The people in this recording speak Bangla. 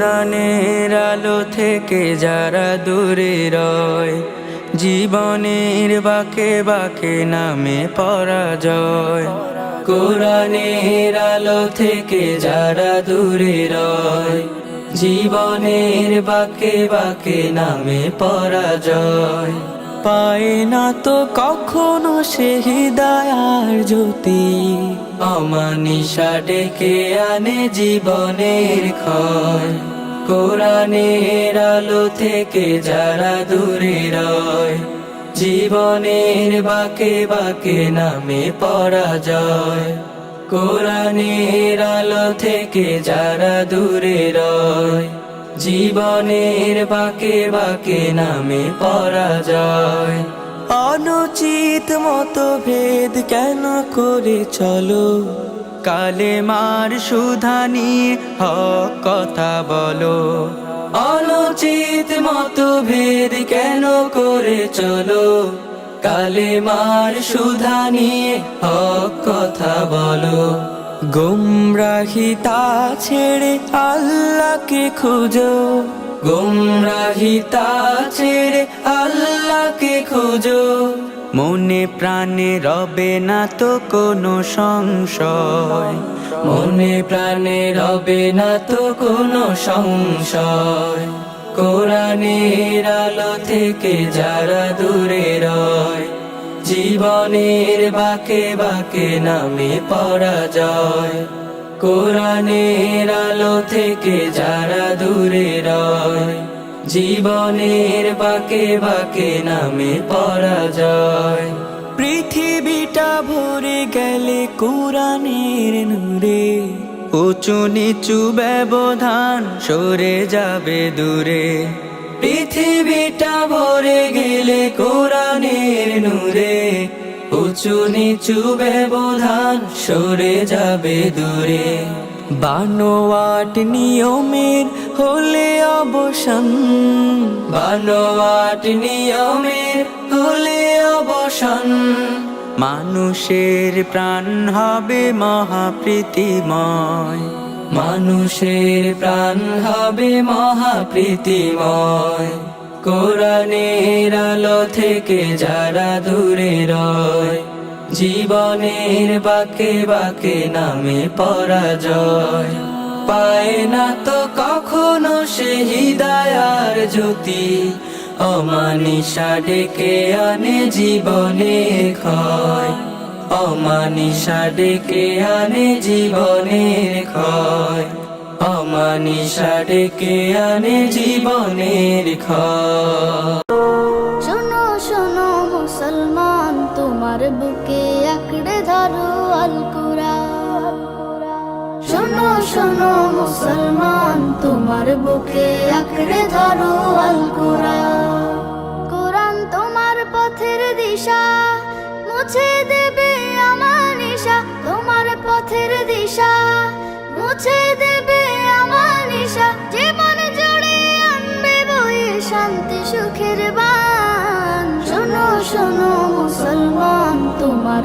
কোরআনের আলো থেকে যারা দূরে রয়, জীবনের বাঁকে বাঁকে নামে পরাজয়। কোরআনের আলো থেকে যারা দূরে রয়, জীবনের বাঁকে বাঁকে নামে পরাজয়। পায় না তো কখনো সে হিদায়ার জ্যোতি, অমানিশা ডেকে আনে জীবনের ক্ষয়। কোরআনের আলো থেকে যারা দূরে রয়, জীবনের বাঁকে বাঁকে নামে পরাজয়। কোরআনের আলো থেকে যারা দূরে রয়, জীবনের বাঁকে বাঁকে নামে পরাজয়। অনুচিত মতভেদ কেন করে চলো, কালেমার সুধা নিয়ে হক কথা বলো। অনুচিত মতভেদ কেন করে চলো, কালেমার সুধা নিয়ে হক কথা বলো। গুমরাহিতা ছেড়ে আল্লাহকে খুঁজো, গুমরাহিতা ছেড়ে আল্লাহকে খুঁজো। মনে প্রাণে রবে না তো কোনো সংশয়, মনে প্রাণে রবে না তো কোনো সংশয়। কোরআনের আলো থেকে যারা দূরে রয়, জীবনের বাঁকে বাঁকে নামে পরাজয়। কোরআনের আলো থেকে যারা দূরে রয়, জীবনের বাঁকে বাঁকে নামে পরাজয়। পৃথিবীটা ভরে গেলে কোরআনের নূরে, উঁচু নিচু ব্যবধান সরে যাবে দূরে। পৃথিবীটা ভরে গেলে কোরআনের নূরে, উঁচু নিচু ব্যবধান সরে যাবে দূরে। বানোয়াট নিয়মের হলে অবসান, বানোয়াট নিয়মের হলে অবসান। মানুষের প্রাণ হবে মহাপ্রীতিময়, মানুষের প্রাণ হবে মহাপ্রীতিময়। কোরআনের আলো থেকে যারা দূরে রয়, জীবনের বাঁকে বাঁকে নামে পরাজয়। পায় না তো কখনো সে হিদায়ার জ্যোতি, অমানিশা ডেকে আনে জীবনের ক্ষয়। অমানিশা ডেকে আনে জীবনের ক্ষয়, অমানিশা ডেকে আনে জীবনের ক্ষয়। শোনো শোনো মুসলমান, তোমার বুকে আঁকড়ে ধরো আল কুরআন। শোনো শোনো মুসলমান, তোমার বুকে আঁকড়ে ধরো আল কুরআন। কোরআন তোমার পথের দিশা, মুছে দেবে আমানিশা। তোমার পথের দিশা মুছে দেবে আমানিশা। জীবন জুড়ে আনবে বয়ে শান্তি সুখের বান। শোনো শোনো মুসলমান, তোমার